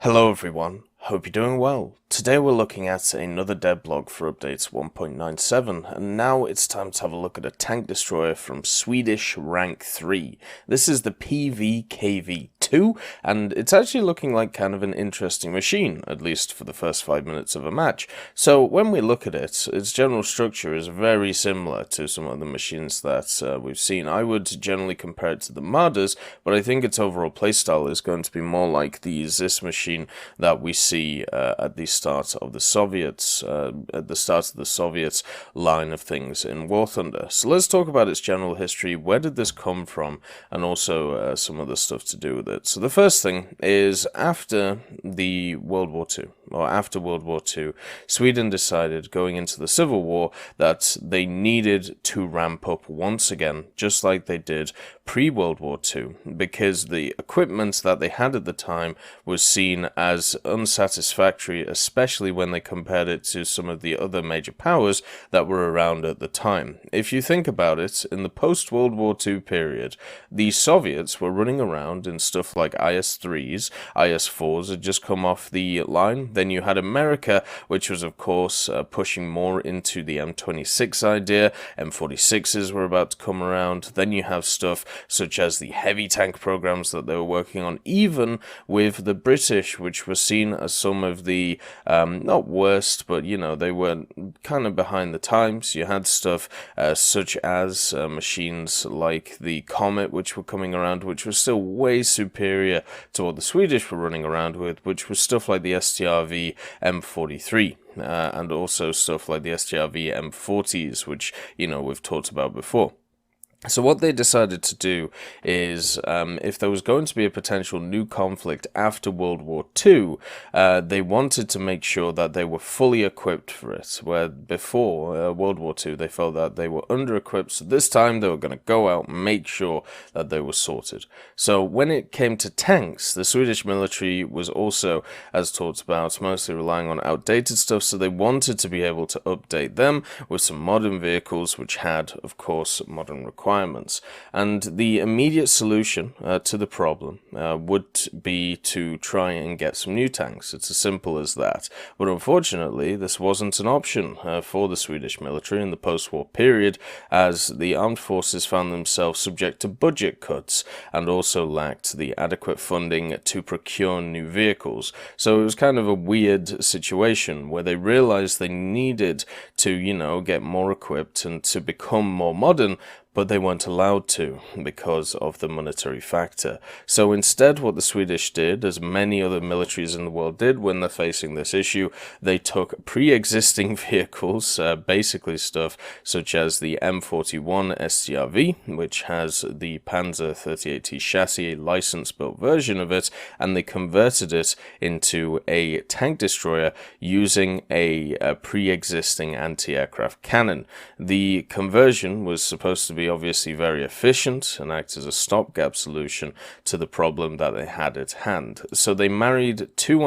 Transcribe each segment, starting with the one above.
Hello everyone, hope you're doing well. Today we're looking at another devblog for updates 1.97, and now it's time to have a look at a tank destroyer from Swedish rank 3. This is the Pvkv II, and it's actually looking like kind of an interesting machine, at least for the first 5 minutes of a match. So when we look at it, its general structure is very similar to some of the machines that we've seen. I would generally compare it to the Mardas, but I think its overall playstyle is going to be more like the Zis machine that we see at the start of the Soviets, line of things in War Thunder. So let's talk about its general history. Where did this come from, and also some other stuff to do with it. So the first thing is after World War II, Sweden decided going into the Civil War that they needed to ramp up once again, just like they did pre-World War II, because the equipment that they had at the time was seen as unsatisfactory, especially when they compared it to some of the other major powers that were around at the time. If you think about it, in the post-World War II period, the Soviets were running around in stuff like IS-3s, IS-4s had just come off the line. Then you had America, which was of course pushing more into the M26 idea. M46s were about to come around. Then you have stuff such as the heavy tank programs that they were working on, even with the British, which were seen as some of the, not worst, but you know, they were kind of behind the times. You had stuff such as machines like the Comet, which were coming around, which was still way superior to what the Swedish were running around with, which was stuff like the STRV M43. And also stuff like the STRV M40s, which, you know, we've talked about before. So what they decided to do is, if there was going to be a potential new conflict after World War II, they wanted to make sure that they were fully equipped for it, where before World War II they felt that they were under-equipped, so this time they were going to go out and make sure that they were sorted. So when it came to tanks, the Swedish military was also, as talked about, mostly relying on outdated stuff, so they wanted to be able to update them with some modern vehicles which had, of course, modern requirements. And the immediate solution to the problem would be to try and get some new tanks. It's as simple as that. But unfortunately, this wasn't an option for the Swedish military in the post-war period, as the armed forces found themselves subject to budget cuts and also lacked the adequate funding to procure new vehicles. So it was kind of a weird situation where they realized they needed to, you know, get more equipped and to become more modern, but they weren't allowed to because of the monetary factor. So instead, what the Swedish did, as many other militaries in the world did when they're facing this issue, they took pre-existing vehicles, basically stuff such as the M41 STRV, which has the Panzer 38T chassis, a license-built version of it, and they converted it into a tank destroyer using a pre-existing anti-aircraft cannon. The conversion was supposed to be obviously very efficient and act as a stopgap solution to the problem that they had at hand. So they married two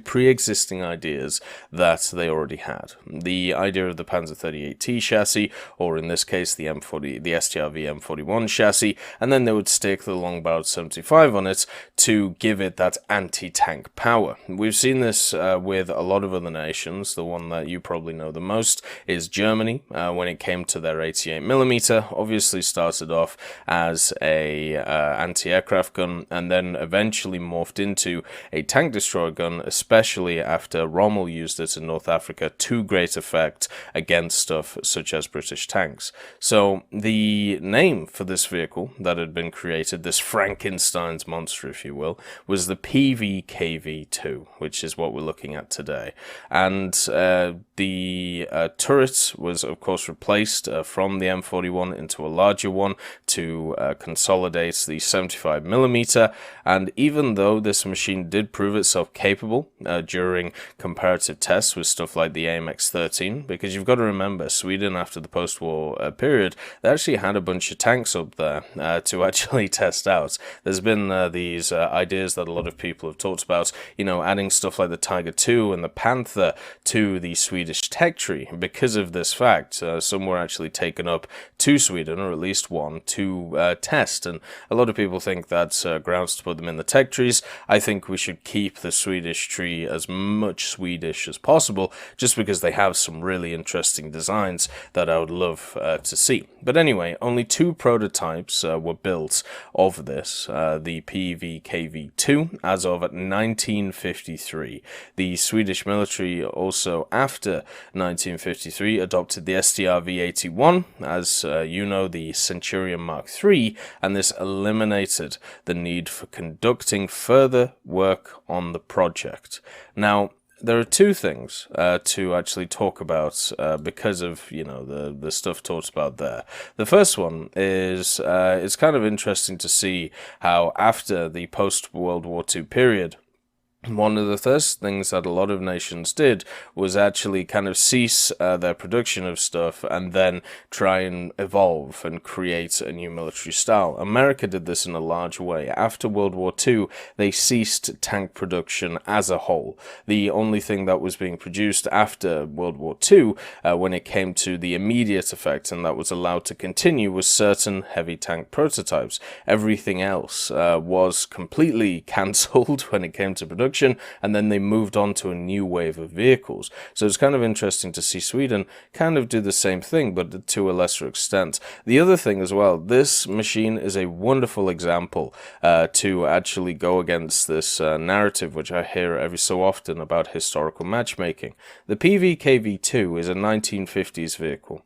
pre-existing ideas that they already had. The idea of the Panzer 38T chassis, or in this case the STRV M41 chassis, and then they would stick the long-barreled 75 on it to give it that anti-tank power. We've seen this with a lot of other nations. The one that you probably know the most is Germany, when it came to their 88mm. Obviously started off as a anti-aircraft gun and then eventually morphed into a tank destroyer gun, especially after Rommel used it in North Africa to great effect against stuff such as British tanks. So the name for this vehicle that had been created, this Frankenstein's monster if you will, was the Pvkv II, which is what we're looking at today. And the turret was of course replaced from the M41 into a larger one to consolidate the 75mm, and even though this machine did prove itself capable during comparative tests with stuff like the AMX-13, because you've got to remember, Sweden after the post-war period, they actually had a bunch of tanks up there to actually test out. There's been these ideas that a lot of people have talked about, you know, adding stuff like the Tiger II and the Panther to the Swedish tech tree. Because of this fact, some were actually taken up to to Sweden, or at least one, to test. And a lot of people think that's grounds to put them in the tech trees. I think we should keep the Swedish tree as much Swedish as possible, just because they have some really interesting designs that I would love to see. But anyway, only 2 prototypes were built of this, the Pvkv II, as of 1953. The Swedish military also, after 1953, adopted the STR-V81, as you know, the Centurion Mark III, and this eliminated the need for conducting further work on the project. Now, there are 2 things to actually talk about because of, you know, the stuff talked about there. The first one is it's kind of interesting to see how after the post-World War II period, one of the first things that a lot of nations did was actually kind of cease their production of stuff and then try and evolve and create a new military style. America did this in a large way. After World War II, they ceased tank production as a whole. The only thing that was being produced after World War II, when it came to the immediate effect and that was allowed to continue, was certain heavy tank prototypes. Everything else was completely cancelled when it came to production, and then they moved on to a new wave of vehicles. So it's kind of interesting to see Sweden kind of do the same thing, but to a lesser extent. The other thing as well, this machine is a wonderful example to actually go against this narrative, which I hear every so often about historical matchmaking. The Pvkv II is a 1950s vehicle.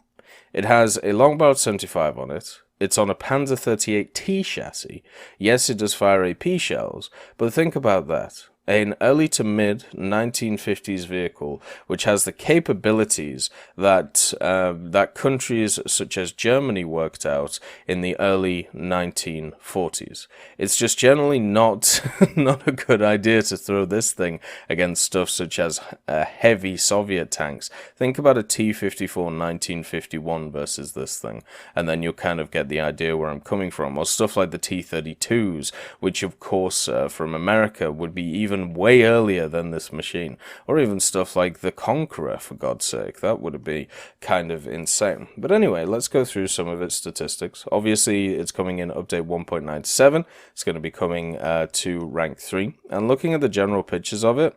It has a long-barreled 75 on it. It's on a Panzer 38T chassis. Yes, it does fire AP shells, but think about that. An early to mid 1950s vehicle which has the capabilities that that countries such as Germany worked out in the early 1940s. It's just generally not a good idea to throw this thing against stuff such as heavy Soviet tanks. Think about a T-54 1951 versus this thing, and then you'll kind of get the idea where I'm coming from. Or stuff like the T-32s, which of course from America would be even way earlier than this machine, or even stuff like the Conqueror, for God's sake. That would be kind of insane. But anyway, let's go through some of its statistics. Obviously, it's coming in update 1.97. It's going to be coming to rank 3. And looking at the general pictures of it,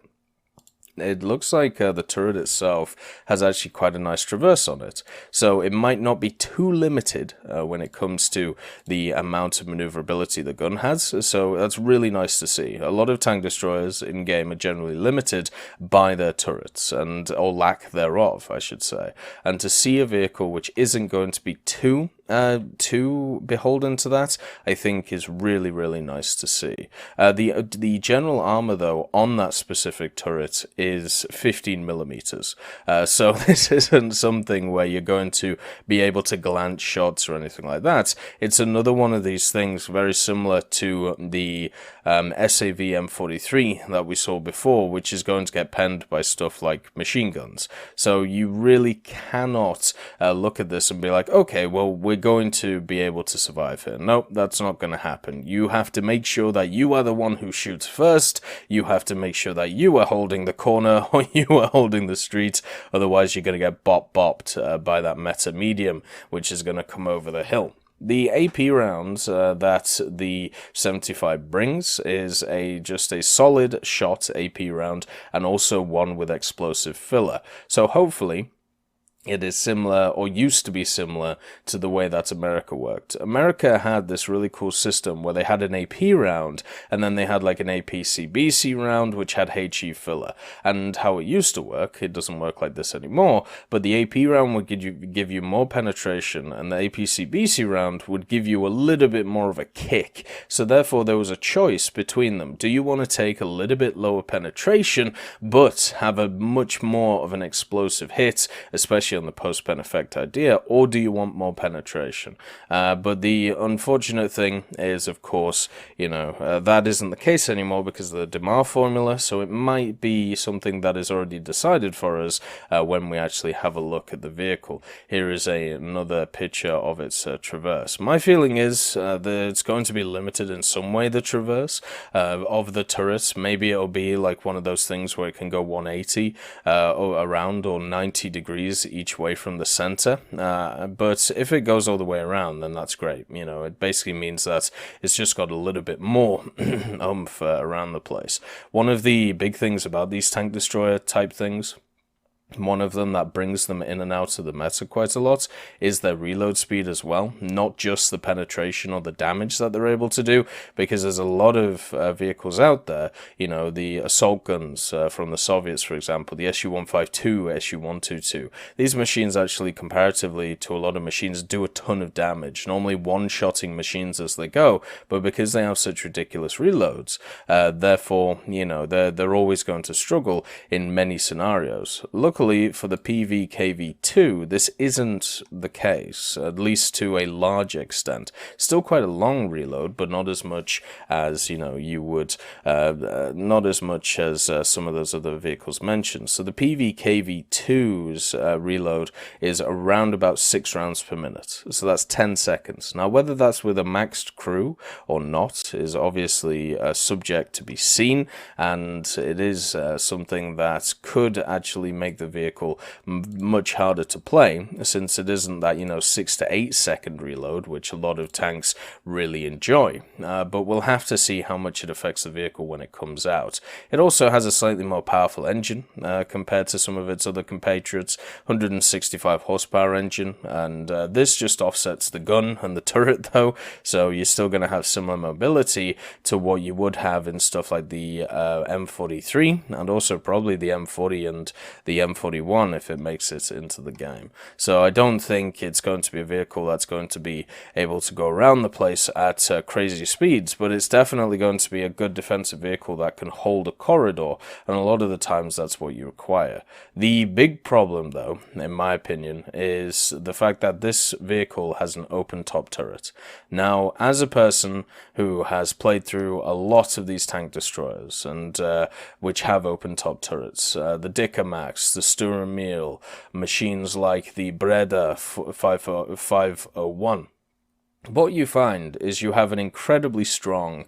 it looks like the turret itself has actually quite a nice traverse on it. So it might not be too limited when it comes to the amount of maneuverability the gun has. So that's really nice to see. A lot of tank destroyers in-game are generally limited by their turrets, or lack thereof, I should say. And to see a vehicle which isn't going to be too beholden to that, I think is really, really nice to see. The general armor, though, on that specific turret is 15 millimeters. So this isn't something where you're going to be able to glance shots or anything like that. It's another one of these things very similar to the SAV M43 that we saw before, which is going to get penned by stuff like machine guns. So you really cannot look at this and be like, okay, well, we're going to be able to survive here. Nope, that's not going to happen. You have to make sure that you are the one who shoots first. You have to make sure that you are holding the corner or you are holding the street. Otherwise, you're going to get bopped by that meta medium, which is going to come over the hill. The AP rounds that the 75 brings is just a solid shot AP round, and also one with explosive filler. So hopefully it is similar, or used to be similar, to the way that America worked. America had this really cool system where they had an AP round, and then they had like an APC-BC round, which had HE filler. And how it used to work, it doesn't work like this anymore, but the AP round would give you more penetration, and the APC-BC round would give you a little bit more of a kick. So therefore, there was a choice between them. Do you want to take a little bit lower penetration, but have a much more of an explosive hit, especially on the post-pen effect idea, or do you want more penetration? But the unfortunate thing is, of course, you know, that isn't the case anymore because of the DeMar formula, so it might be something that is already decided for us when we actually have a look at the vehicle. Here is another picture of its traverse. My feeling is that it's going to be limited in some way, the traverse of the turrets. Maybe it'll be like one of those things where it can go 180 or around, or 90 degrees each each way from the center, but if it goes all the way around, then that's great. You know, it basically means that it's just got a little bit more oomph around the place. One of the big things about these tank destroyer type things, one of them that brings them in and out of the meta quite a lot, is their reload speed as well, not just the penetration or the damage that they're able to do, because there's a lot of vehicles out there, you know, the assault guns from the Soviets, for example, the Su-152, Su-122. These machines actually, comparatively to a lot of machines, do a ton of damage, normally one-shotting machines as they go, but because they have such ridiculous reloads, therefore, you know, they're always going to struggle in many scenarios. Luckily for the Pvkv II, this isn't the case, at least to a large extent. Still quite a long reload, but not as much as, you know, you would, not as much as some of those other vehicles mentioned. So the Pvkv II's reload is around about 6 rounds per minute. So that's 10 seconds. Now, whether that's with a maxed crew or not is obviously subject to be seen, and it is something that could actually make the vehicle much harder to play, since it isn't that, you know, 6 to 8 second reload, which a lot of tanks really enjoy. But we'll have to see how much it affects the vehicle when it comes out. It also has a slightly more powerful engine compared to some of its other compatriots, 165 horsepower engine, and this just offsets the gun and the turret though, so you're still going to have similar mobility to what you would have in stuff like the M43, and also probably the M40 and the M41 if it makes it into the game. So I don't think it's going to be a vehicle that's going to be able to go around the place at crazy speeds, but it's definitely going to be a good defensive vehicle that can hold a corridor, and a lot of the times that's what you require. The big problem though, in my opinion, is the fact that this vehicle has an open top turret. Now, as a person who has played through a lot of these tank destroyers, and which have open top turrets, the Dickermax, the Sturmil, machines like the Breda 501, what you find is you have an incredibly strong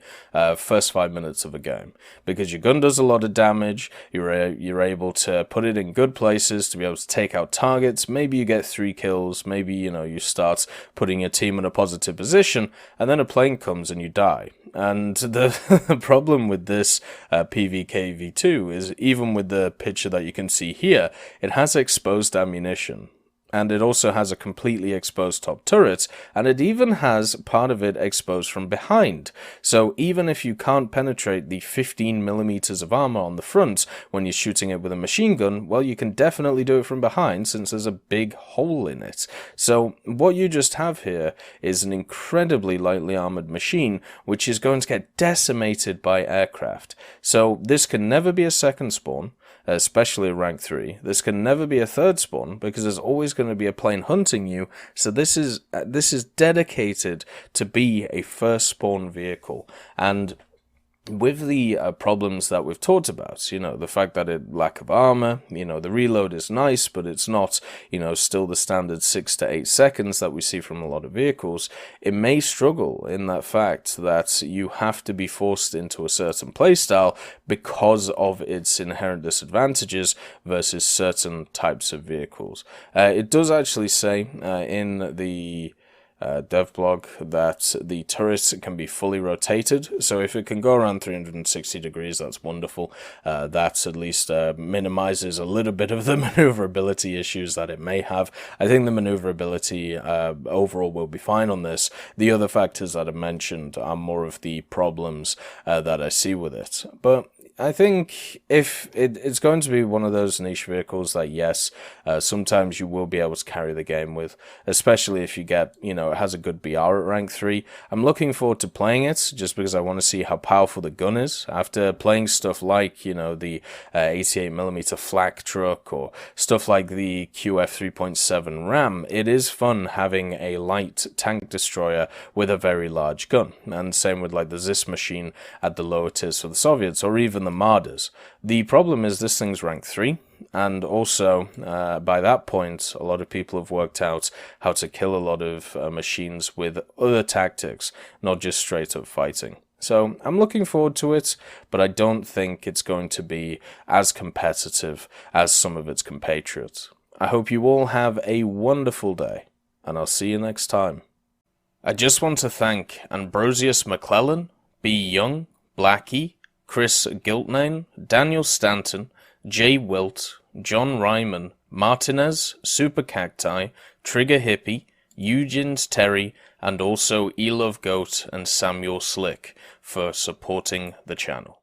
first 5 minutes of a game, because your gun does a lot of damage, you're able to put it in good places to be able to take out targets, maybe you get 3 kills, maybe, you know, you start putting your team in a positive position, and then a plane comes and you die. And the problem with this Pvkv II is, even with the picture that you can see here, it has exposed ammunition. And it also has a completely exposed top turret, and it even has part of it exposed from behind. So even if you can't penetrate the 15 millimeters of armor on the front when you're shooting it with a machine gun, well, you can definitely do it from behind, since there's a big hole in it. So what you just have here is an incredibly lightly armored machine, which is going to get decimated by aircraft. So this can never be a second spawn, especially at rank 3. This can never be a third spawn, because there's always going to be a plane hunting you. So this is dedicated to be a first spawn vehicle. And with the problems that we've talked about, you know, the fact that it lack of armor, you know, the reload is nice, but it's not, you know, still the standard 6 to 8 seconds that we see from a lot of vehicles, it may struggle in that fact that you have to be forced into a certain playstyle because of its inherent disadvantages versus certain types of vehicles. It does actually say in the Devblog that the turret can be fully rotated, so if it can go around 360 degrees, that's wonderful. That at least minimizes a little bit of the maneuverability issues that it may have. I think the maneuverability overall will be fine on this. The other factors that I mentioned are more of the problems that I see with it. But I think if it's going to be one of those niche vehicles that, yes, sometimes you will be able to carry the game with, especially if you get, you know, it has a good BR at rank 3. I'm looking forward to playing it just because I want to see how powerful the gun is. After playing stuff like, you know, the 88mm flak truck or stuff like the QF 3.7 Ram, it is fun having a light tank destroyer with a very large gun. And same with like the Zis machine at the lower tiers for the Soviets, or even the Mardas. The problem is this thing's rank 3, and also by that point a lot of people have worked out how to kill a lot of machines with other tactics, not just straight up fighting. So I'm looking forward to it, but I don't think it's going to be as competitive as some of its compatriots. I hope you all have a wonderful day, and I'll see you next time. I just want to thank Ambrosius McClellan, B. Young, Blackie, Chris Giltnane, Daniel Stanton, Jay Wilt, John Ryman, Martinez, Super Cacti, Trigger Hippie, Eugene's Terry, and also Elove Goat and Samuel Slick for supporting the channel.